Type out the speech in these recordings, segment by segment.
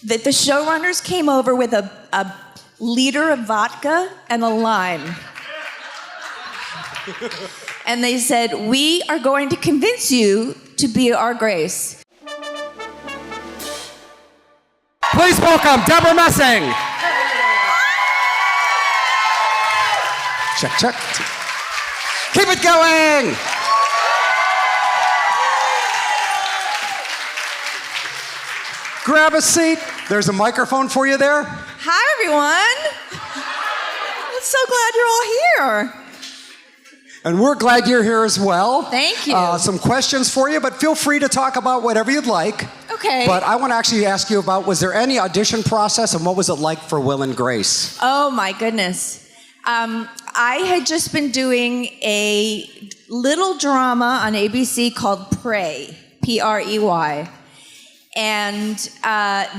that the showrunners came over with a liter of vodka and a lime. And they said, we are going to convince you to be our Grace. Please welcome Debra Messing. Check, check. Keep it going. Grab a seat. There's a microphone for you there. Hi, everyone. I'm so glad you're all here. And we're glad you're here as well. Thank you. Some questions for you, but feel free to talk about whatever you'd like. Okay. But I want to actually ask you about, was there any audition process, and what was it like for Will and Grace? Oh, my goodness. I had just been doing a little drama on ABC called Prey, P-R-E-Y. And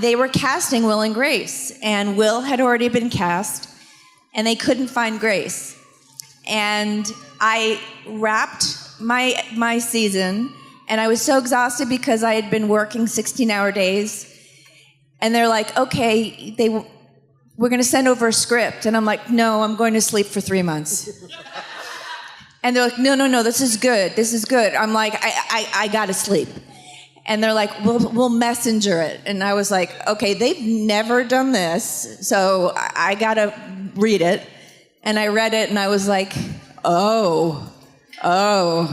they were casting Will and Grace. And Will had already been cast, and they couldn't find Grace. And I wrapped my season, and I was so exhausted because I had been working 16-hour days. And they're like, okay, we're going to send over a script. And I'm like, no, I'm going to sleep for 3 months. And they're like, no, this is good. This is good. I'm like, I got to sleep. And they're like, we'll messenger it. And I was like, okay, they've never done this, so I got to read it. And I read it, and I was like, oh,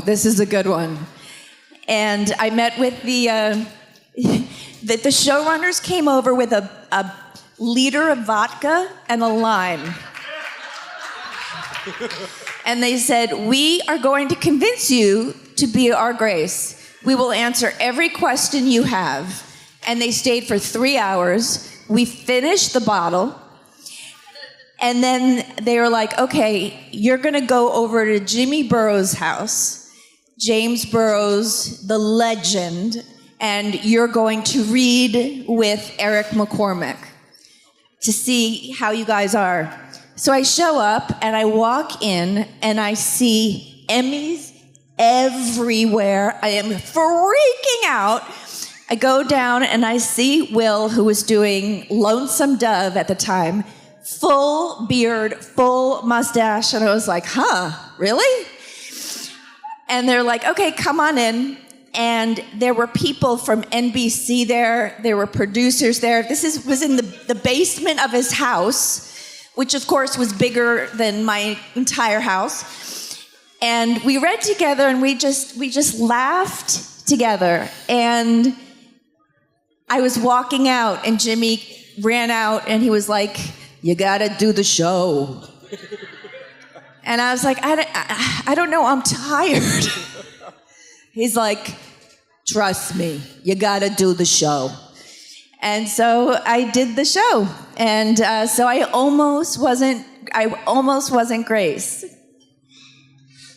this is a good one. And I met with the showrunners came over with a liter of vodka and a lime. And they said, we are going to convince you to be our Grace. We will answer every question you have. And they stayed for 3 hours. We finished the bottle. And then they were like, okay, you're going to go over to Jimmy Burrows' house, James Burrows, the legend, and you're going to read with Eric McCormick to see how you guys are. So I show up, and I walk in, and I see Emmys everywhere. I am freaking out. I go down, and I see Will, who was doing Lonesome Dove at the time, full beard, full mustache, and I was like, huh, really? And they're like, okay, come on in. And there were people from NBC there were producers there. This was in the basement of his house, which of course was bigger than my entire house. And we read together, and we just laughed together. And I was walking out, and Jimmy ran out, and he was like, you gotta do the show. And I was like, I don't know, I'm tired. He's like, trust me, you gotta do the show. And so I did the show. And so I almost wasn't Grace.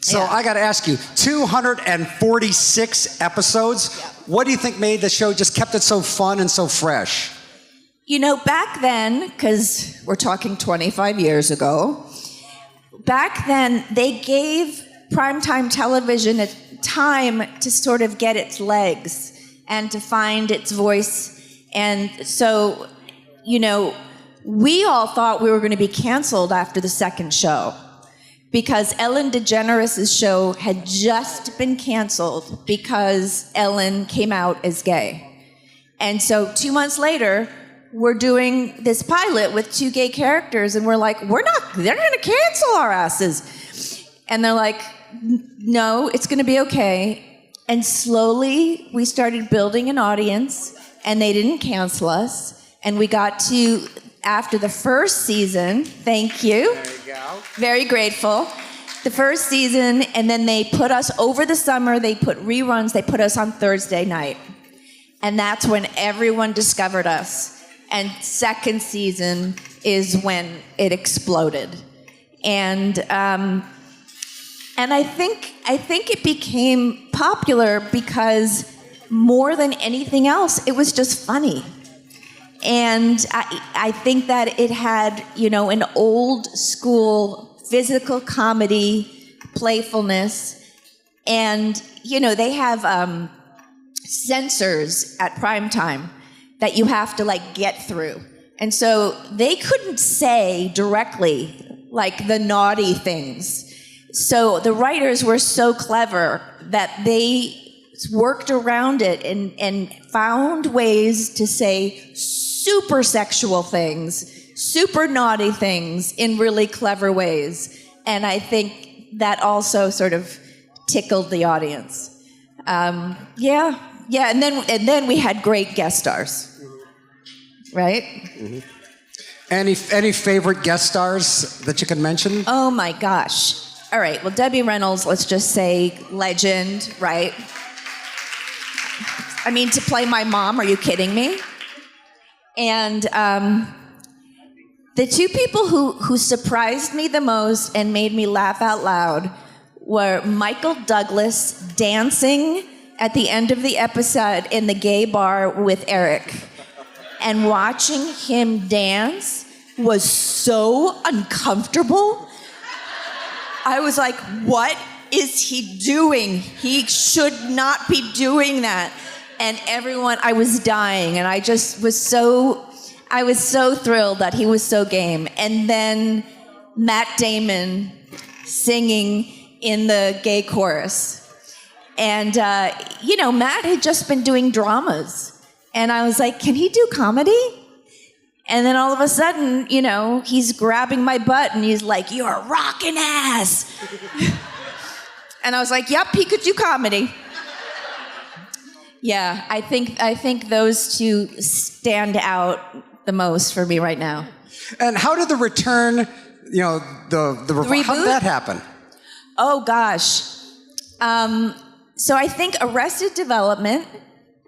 So yeah. I gotta ask you, 246 episodes. Yeah. What do you think made the show, just kept it so fun and so fresh? You know, back then, because we're talking 25 years ago, back then they gave primetime television a time to sort of get its legs and to find its voice. And so, you know, we all thought we were going to be canceled after the second show because Ellen DeGeneres' show had just been canceled because Ellen came out as gay. And so 2 months later, we're doing this pilot with 2 gay characters, and we're like, they're gonna cancel our asses. And they're like, no, it's gonna be okay. And slowly, we started building an audience, and they didn't cancel us. And we got to, after the first season, thank you. There you go. Very grateful. The first season, and then they put us over the summer, they put reruns, they put us on Thursday night. And that's when everyone discovered us. And second season is when it exploded. And I think it became popular because more than anything else, it was just funny. And I think that it had, you know, an old school physical comedy, playfulness. And, you know, they have censors at primetime that you have to like get through. And so they couldn't say directly like the naughty things. So the writers were so clever that they worked around it and found ways to say super sexual things, super naughty things in really clever ways. And I think that also sort of tickled the audience. Yeah, and then we had great guest stars, right? Mm-hmm. Any favorite guest stars that you can mention? Oh my gosh. All right, well, Debbie Reynolds, let's just say legend, right? I mean, to play my mom, are you kidding me? And the two people who surprised me the most and made me laugh out loud were Michael Douglas dancing at the end of the episode in the gay bar with Eric. And watching him dance was so uncomfortable. I was like, what is he doing? He should not be doing that. And everyone, I was dying, and I was so thrilled that he was so game. And then Matt Damon singing in the gay chorus. And, Matt had just been doing dramas. And I was like, can he do comedy? And then all of a sudden, he's grabbing my butt and he's like, you're rocking ass. And I was like, yep, he could do comedy. Yeah, I think those two stand out the most for me right now. And how did the return, the reboot? How did that happen? Oh gosh. So I think Arrested Development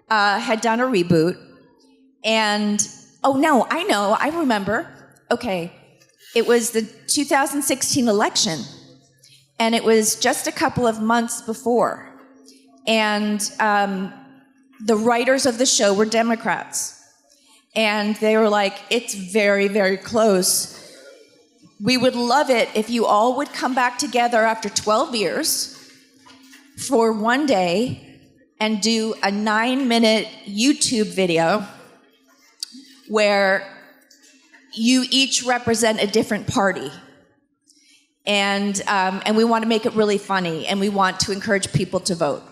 had done a reboot, and I remember. Okay, it was the 2016 election, and it was just a couple of months before, and the writers of the show were Democrats, and they were like, it's very, very close. We would love it if you all would come back together after 12 years for one day and do a 9-minute YouTube video where you each represent a different party. And we want to make it really funny, and we want to encourage people to vote.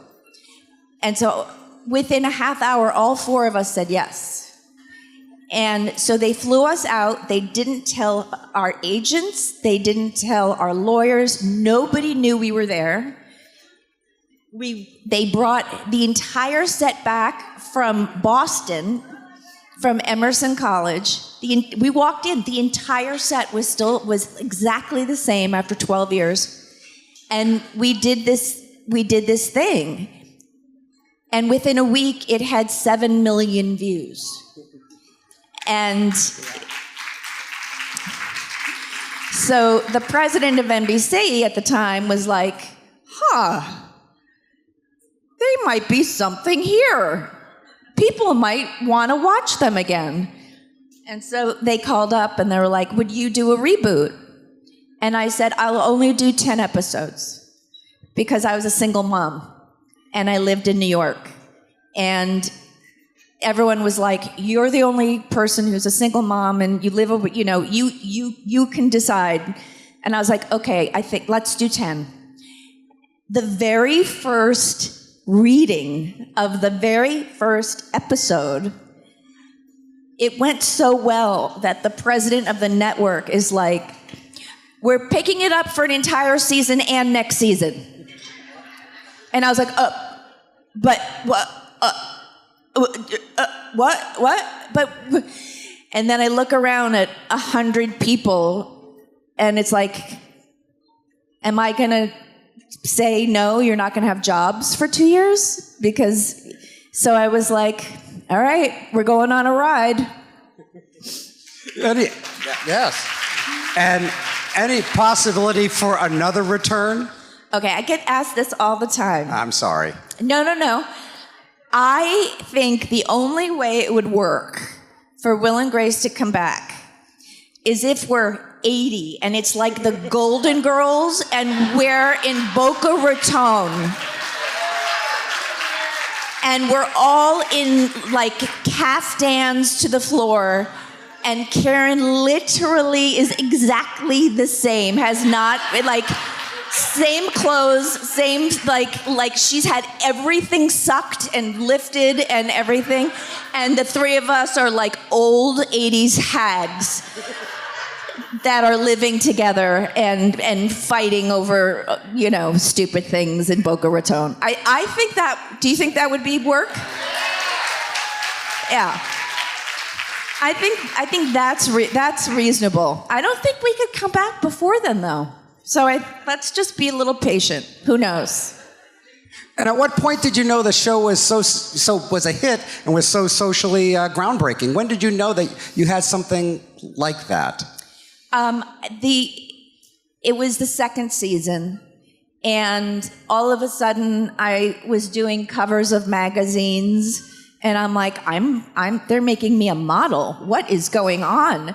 And so within a half hour, all four of us said yes. And so they flew us out. They didn't tell our agents. They didn't tell our lawyers. Nobody knew we were there. They brought the entire set back from Boston, from Emerson College. We walked in. The entire set was exactly the same after 12 years. And we did this thing. And within a week, it had 7 million views. And so the president of NBC at the time was like, there might be something here. People might want to watch them again. And so they called up and they were like, would you do a reboot? And I said, I'll only do 10 episodes because I was a single mom and I lived in New York. And everyone was like, you're the only person who's a single mom and you live over, you can decide. And I was like, okay, I think let's do 10. The very first reading of the very first episode, it went so well that the president of the network is like, we're picking it up for an entire season and next season. And I was like, but what? What? But, and then I look around at 100 people, and it's like, am I gonna say no? You're not gonna have jobs for 2 years? So I was like, all right, we're going on a ride. Yes. And any possibility for another return? Okay, I get asked this all the time. I'm sorry. No. I think the only way it would work for Will and Grace to come back is if we're 80 and it's like the Golden Girls and we're in Boca Raton. And we're all in like caftans to the floor. And Karen literally is exactly the same, has not, like, same clothes, same, like she's had everything sucked and lifted and everything. And the three of us are like old 80s hags that are living together and fighting over, stupid things in Boca Raton. I think that, do you think that would be work? Yeah. I think that's reasonable. I don't think we could come back before then, though. So let's just be a little patient. Who knows? And at what point did you know the show was was a hit and was so socially groundbreaking? When did you know that you had something like that? It was the second season, and all of a sudden I was doing covers of magazines. And I'm like, they're making me a model. What is going on?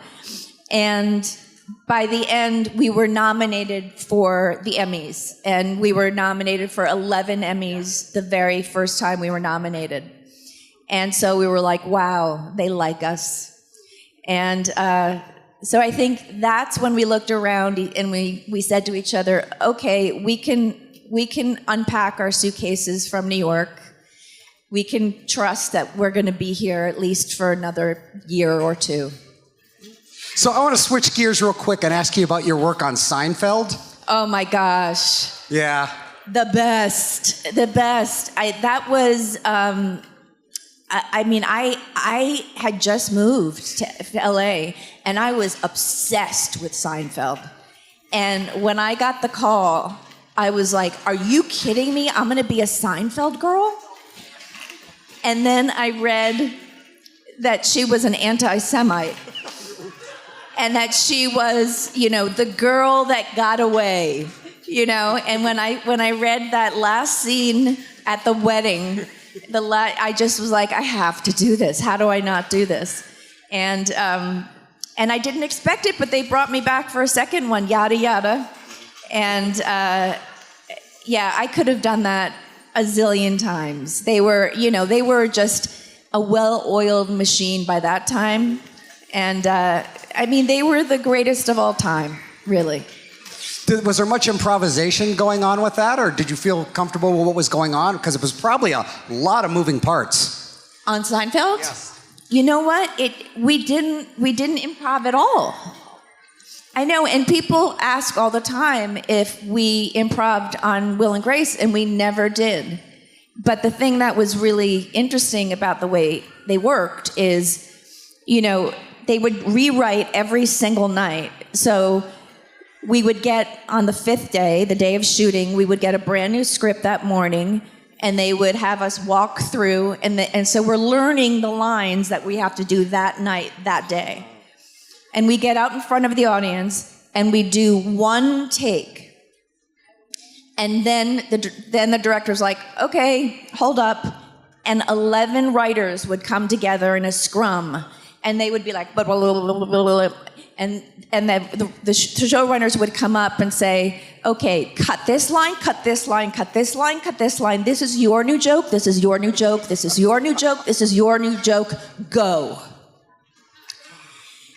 And by the end, we were nominated for the Emmys. And we were nominated for 11 Emmys the very first time we were nominated. And so we were like, wow, they like us. And so I think that's when we looked around and we said to each other, okay, we can unpack our suitcases from New York. We can trust that we're going to be here at least for another year or two. So I want to switch gears real quick and ask you about your work on Seinfeld. Oh my gosh. Yeah. The best. I had just moved to LA and I was obsessed with Seinfeld. And when I got the call, I was like, are you kidding me? I'm going to be a Seinfeld girl? And then I read that she was an anti-Semite. And that she was, the girl that got away, And when I read that last scene at the wedding, I just was like, I have to do this. How do I not do this? And I didn't expect it, but they brought me back for a second one, yada yada. And I could have done that a zillion times. They were just a well-oiled machine by that time. And they were the greatest of all time, really. Was there much improvisation going on with that, or did you feel comfortable with what was going on? Because it was probably a lot of moving parts. On Seinfeld? Yes. You know what? We didn't improv at all. I know, and people ask all the time if we improv'd on Will and Grace, and we never did. But the thing that was really interesting about the way they worked is, they would rewrite every single night. So we would get, on the fifth day, the day of shooting, we would get a brand new script that morning, and they would have us walk through, and so we're learning the lines that we have to do that night, that day. And we get out in front of the audience, and we do one take. And then the director's like, okay, hold up. And 11 writers would come together in a scrum, and they would be like, and the showrunners would come up and say, okay, cut this line, cut this line, cut this line, cut this line. This is your new joke. This is your new joke. This is your new joke. This is your new joke. Go.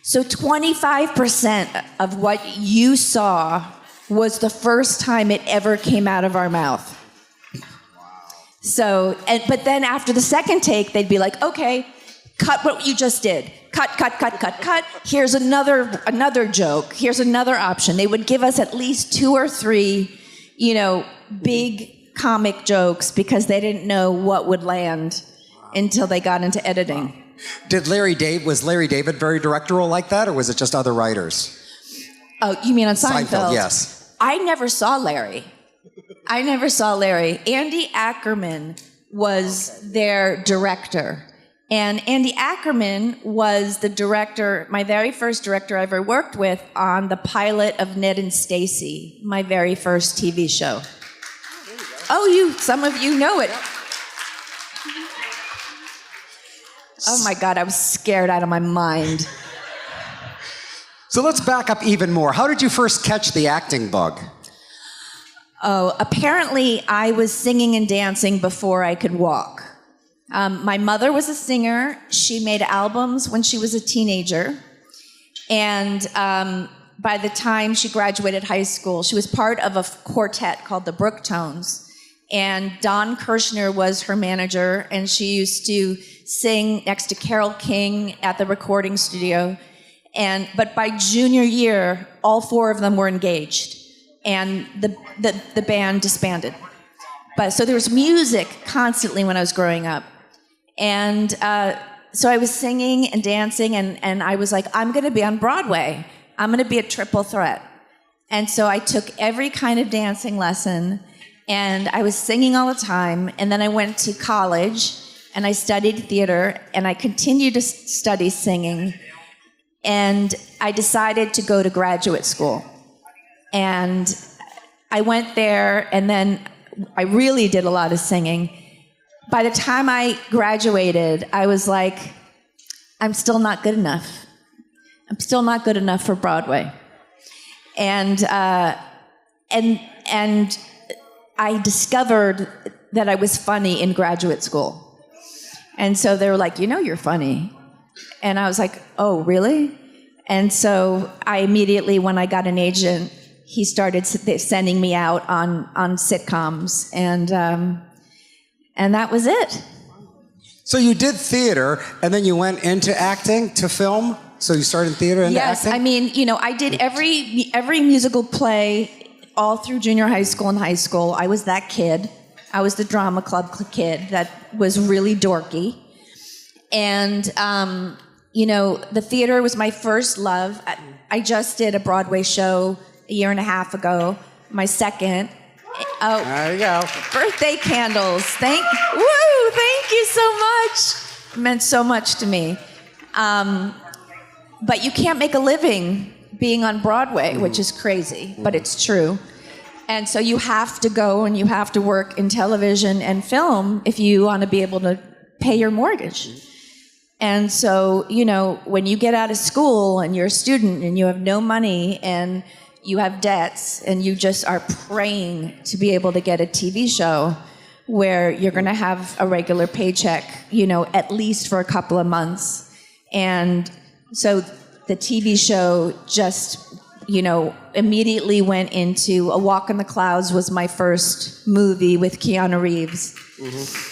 So 25% of what you saw was the first time it ever came out of our mouth. So, but then after the second take, they'd be like, okay, cut what you just did. Cut, cut, cut, cut, cut. Here's another joke. Here's another option. They would give us at least 2 or 3, big comic jokes because they didn't know what would land until they got into editing. Was Larry David very directorial like that, or was it just other writers? Oh, you mean on Seinfeld? Yes. I never saw Larry. Andy Ackerman was their director. And Andy Ackerman was the director, my very first director I ever worked with on the pilot of Ned and Stacey, my very first TV show. Oh, some of you know it. Oh my God, I was scared out of my mind. So let's back up even more. How did you first catch the acting bug? Oh, apparently I was singing and dancing before I could walk. My mother was a singer. She made albums when she was a teenager. And by the time she graduated high school, she was part of a quartet called the Brooktones. And Don Kirshner was her manager, and she used to sing next to Carole King at the recording studio. But by junior year, all four of them were engaged, and the band disbanded. So there was music constantly when I was growing up. And so I was singing and dancing, and I was like, I'm going to be on Broadway. I'm going to be a triple threat. And so I took every kind of dancing lesson, and I was singing all the time. And then I went to college, and I studied theater, and I continued to study singing. And I decided to go to graduate school. And I went there, and then I really did a lot of singing. By the time I graduated, I was like, I'm still not good enough. I'm still not good enough for Broadway. And I discovered that I was funny in graduate school. And so they were like, you know you're funny. And I was like, oh, really? And so I immediately, when I got an agent, he started sending me out on sitcoms. And that was it. So you did theater, and then you went into acting to film? So you started in theater and acting? Yes, I mean, I did every musical play all through junior high school and high school. I was that kid. I was the drama club kid that was really dorky. And, the theater was my first love. I just did a Broadway show a year and a half ago, my second. Oh, there you go. Birthday candles. Thank you so much. It meant so much to me. But you can't make a living being on Broadway, which is crazy, but it's true. And so you have to go and you have to work in television and film if you want to be able to pay your mortgage. And so, when you get out of school and you're a student and you have no money and you have debts and you just are praying to be able to get a TV show where you're going to have a regular paycheck, at least for a couple of months. And so the TV show just, immediately went into A Walk in the Clouds was my first movie with Keanu Reeves. Mm-hmm.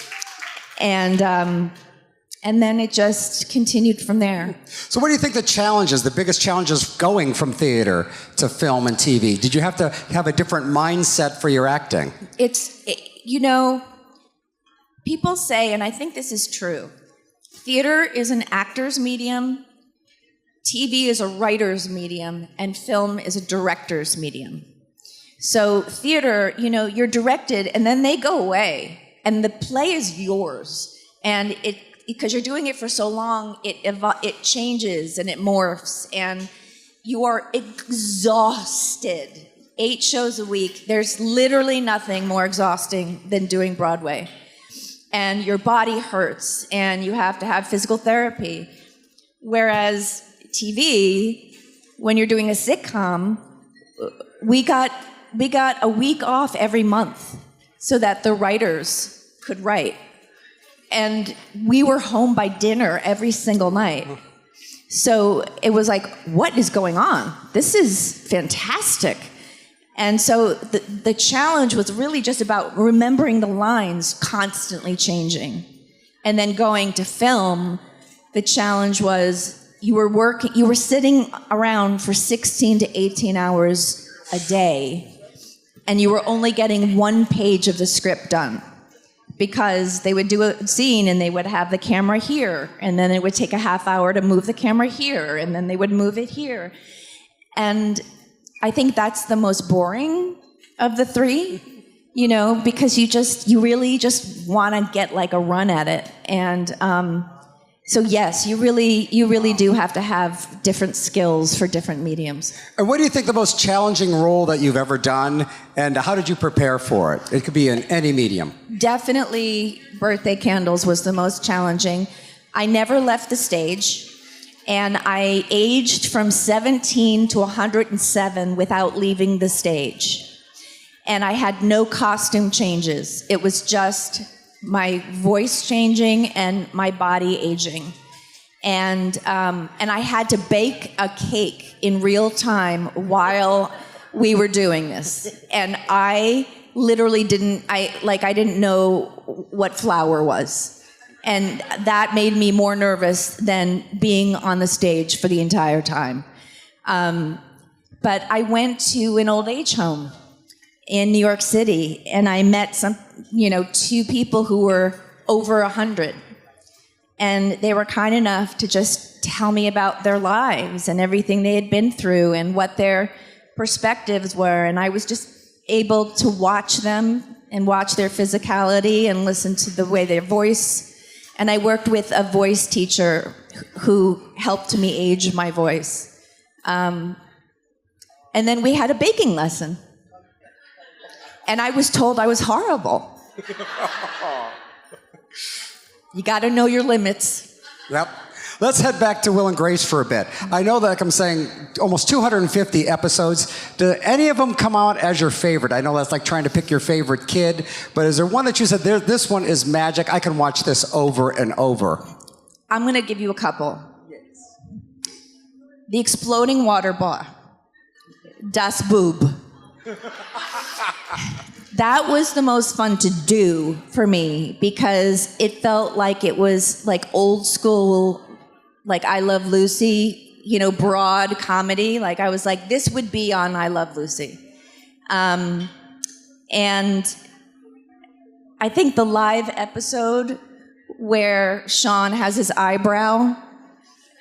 And then it just continued from there. So what do you think the biggest challenges going from theater to film and TV? Did you have to have a different mindset for your acting? People say, and I think this is true, theater is an actor's medium, TV is a writer's medium, and film is a director's medium. So theater, you're directed, and then they go away, and the play is yours. And because you're doing it for so long, it changes and it morphs, and you are exhausted. 8 shows a week. There's literally nothing more exhausting than doing Broadway. And your body hurts, and you have to have physical therapy. Whereas TV, when you're doing a sitcom, we got a week off every month so that the writers could write. And we were home by dinner every single night. So it was like, what is going on? This is fantastic. And so the challenge was really just about remembering the lines constantly changing. And then going to film, the challenge was you were sitting around for 16 to 18 hours a day, and you were only getting 1 page of the script done. Because they would do a scene and they would have the camera here, and then it would take a half hour to move the camera here, and then they would move it here. And I think that's the most boring of the 3, because you really just want to get like a run at it. And so yes, you really do have to have different skills for different mediums. And what do you think the most challenging role that you've ever done, and how did you prepare for it? It could be in any medium. Definitely Birthday Candles was the most challenging. I never left the stage, and I aged from 17 to 107 without leaving the stage. And I had no costume changes. It was just my voice changing and my body aging. And I had to bake a cake in real time while we were doing this. And I literally didn't know what flour was. And that made me more nervous than being on the stage for the entire time. But I went to an old age home in New York City, and I met two people who were over 100. And they were kind enough to just tell me about their lives and everything they had been through and what their perspectives were. And I was just able to watch them and watch their physicality and listen to the way their voice. And I worked with a voice teacher who helped me age my voice. And then we had a baking lesson. And I was told I was horrible. You got to know your limits. Yep. Let's head back to Will and Grace for a bit. I know that, like I'm saying, almost 250 episodes. Do any of them come out as your favorite? I know that's like trying to pick your favorite kid, but is there one that you said, this one is magic, I can watch this over and over? I'm going to give you a couple. The Exploding Water Bar. Das Boob. That was the most fun to do for me because it felt like it was like old school, like I Love Lucy, broad comedy. Like I was like, this would be on I Love Lucy. And I think the live episode where Sean has his eyebrow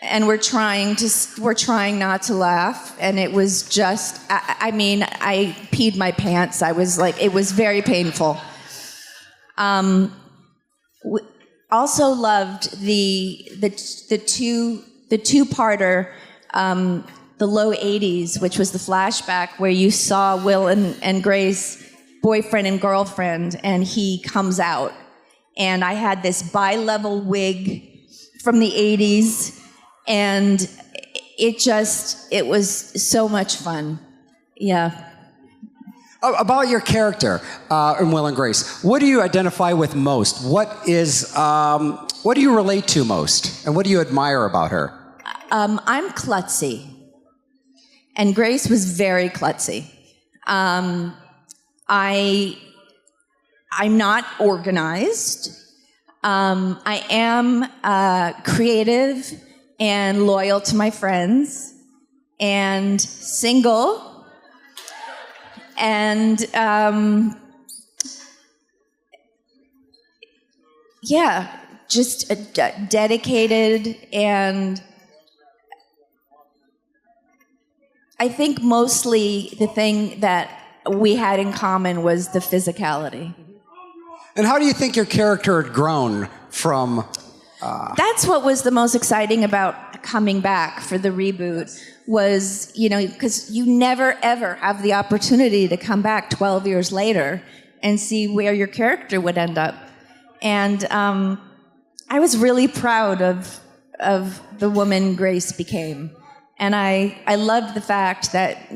and we're trying not to laugh, and it was just, I peed my pants. I was like, it was very painful. Also loved the two-parter, the low 80s, which was the flashback where you saw Will and Grace, boyfriend and girlfriend, and he comes out. And I had this bi-level wig from the 80s. And it was so much fun. Yeah. About your character in Will and Grace, what do you identify with most? What do you relate to most? And what do you admire about her? I'm klutzy. And Grace was very klutzy. I'm not organized. I am creative and loyal to my friends, and single, and just dedicated, and I think mostly the thing that we had in common was the physicality. And how do you think your character had grown from... That's what was the most exciting about coming back for the reboot was, because you never, ever have the opportunity to come back 12 years later and see where your character would end up. And I was really proud of the woman Grace became. And I loved the fact that,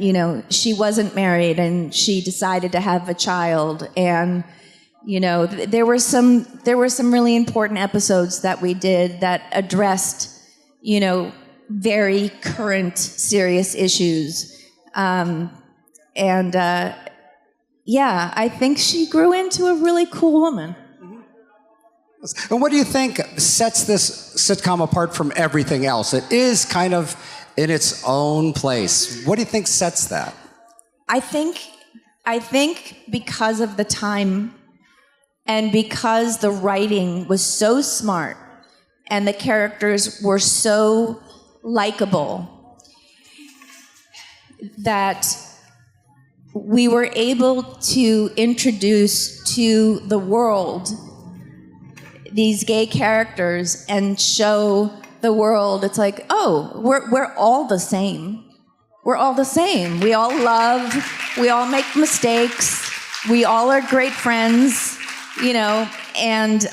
she wasn't married and she decided to have a child. And there were some really important episodes that we did that addressed, very current, serious issues. I think she grew into a really cool woman. And what do you think sets this sitcom apart from everything else? It is kind of in its own place. What do you think sets that? I think because of the time. And because the writing was so smart and the characters were so likable that we were able to introduce to the world these gay characters and show the world, it's like, oh, we're all the same. We're all the same. We all love, we all make mistakes, we all are great friends. And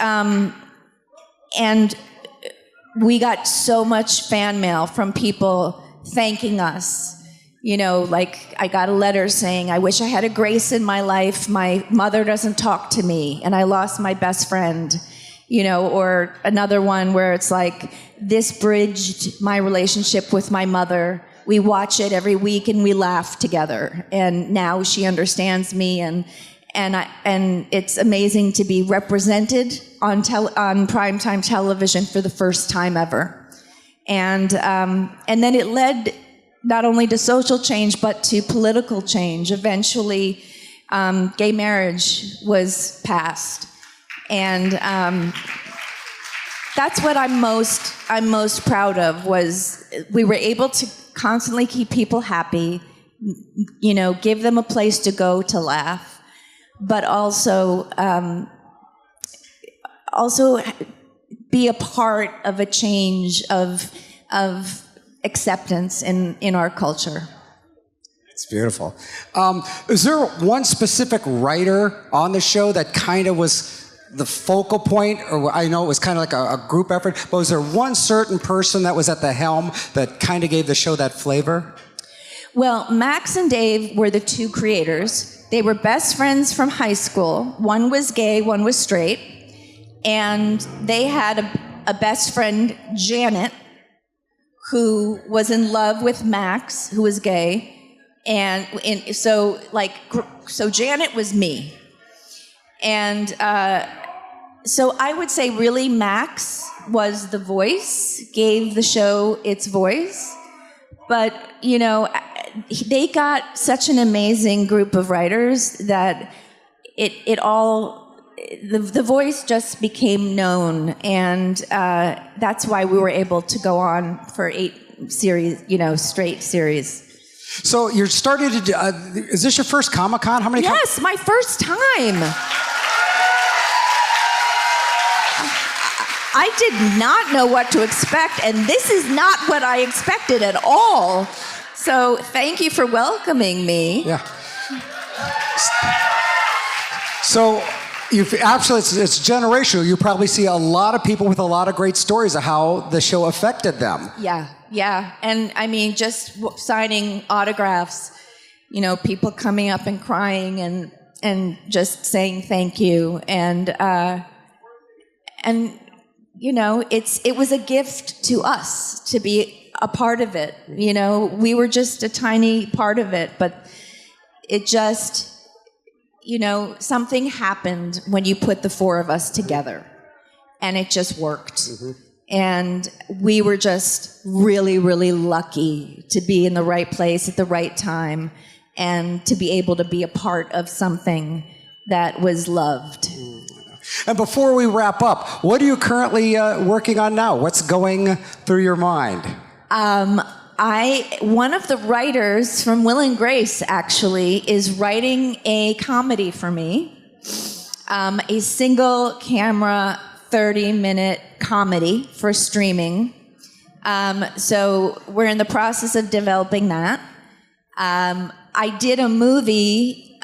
we got so much fan mail from people thanking us Like I got a letter saying, I wish I had a Grace in my life. My mother doesn't talk to me, and I lost my best friend. Or another one where it's like, this bridged my relationship with my mother. We watch it every week and we laugh together. And now she understands me, and it's amazing to be represented on primetime television for the first time ever. And then it led not only to social change, but to political change. Eventually, gay marriage was passed. And that's what I'm most proud of, was we were able to constantly keep people happy, give them a place to go to laugh, but also be a part of a change of acceptance in our culture. It's beautiful. Is there one specific writer on the show that kind of was the focal point? Or I know it was kind of like a group effort, but was there one certain person that was at the helm that kind of gave the show that flavor? Well, Max and Dave were the two creators. They were best friends from high school. One was gay, one was straight. And they had a best friend, Janet, who was in love with Max, who was gay. So Janet was me. And so I would say really Max was the voice, gave the show its voice. But, they got such an amazing group of writers that the voice just became known. And that's why we were able to go on for 8 series, straight series. So you're starting to do, is this your first Comic-Con? How many? Yes, my first time. I did not know what to expect, and this is not what I expected at all. So thank you for welcoming me. Yeah. So it's generational. You probably see a lot of people with a lot of great stories of how the show affected them. Yeah. And I mean, just signing autographs, people coming up and crying and just saying thank you. And it was a gift to us to be a part of it. We were just a tiny part of it, but it just, something happened when you put the 4 of us together, and it just worked. Mm-hmm. And we were just really, really lucky to be in the right place at the right time and to be able to be a part of something that was loved. And before we wrap up, what are you currently working on now? What's going through your mind? One of the writers from Will and Grace actually is writing a comedy for me, a single camera 30-minute comedy for streaming. So we're in the process of developing that. I did a movie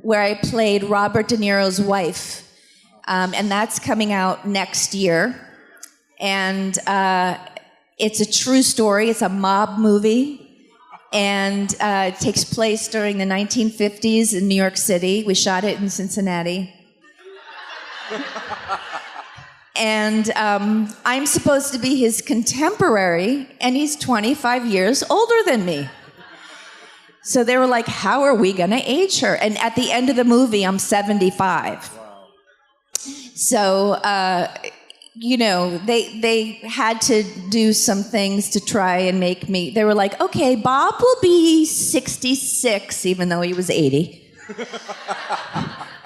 where I played Robert De Niro's wife, and that's coming out next year. And it's a true story. It's a mob movie, and it takes place during the 1950s in New York City. We shot it in Cincinnati. And I'm supposed to be his contemporary, and he's 25 years older than me. So they were like, how are we going to age her? And at the end of the movie, I'm 75. Wow. So, they had to do some things to try and make me, they were like, okay, Bob will be 66, even though he was 80.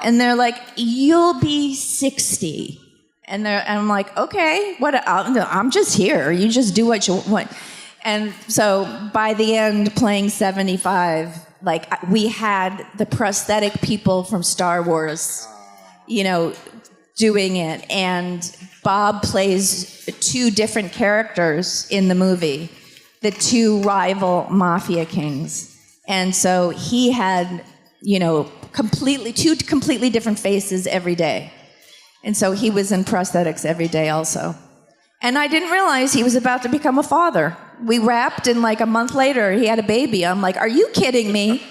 And they're like, you'll be 60. And I'm like, okay, I'm just here. You just do what you want. And so by the end, playing 75, we had the prosthetic people from Star Wars, doing it. And Bob plays 2 different characters in the movie, the 2 rival mafia kings. And so he had, 2 completely different faces every day. And so he was in prosthetics every day also. And I didn't realize he was about to become a father. We wrapped, and like a month later, he had a baby. I'm like, are you kidding me?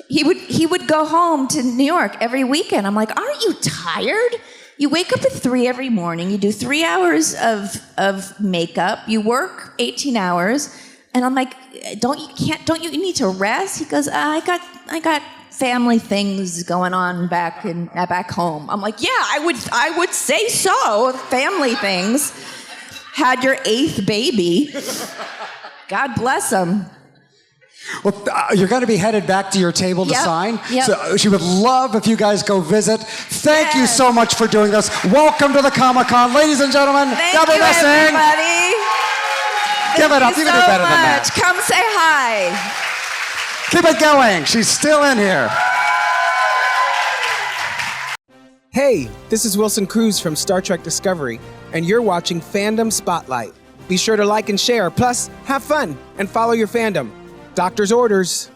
He would go home to New York every weekend. I'm like, aren't you tired? You wake up at 3 every morning. You do 3 hours of makeup. You work 18 hours. And I'm like, don't you need to rest? He goes, I got family things going on back home. I'm like, yeah, I would say so. Family things. Had your 8th baby. God bless him. Well, you're going to be headed back to your table to sign. Yep. So she would love if you guys go visit. Thank you so much for doing this. Welcome to the Comic-Con. Ladies and gentlemen, Debra Messing. Everybody. Give it up. You can do better than that. Come say hi. Keep it going. She's still in here. Hey, this is Wilson Cruz from Star Trek Discovery, and you're watching Fandom Spotlite. Be sure to like and share, plus have fun and follow your fandom. Doctor's orders.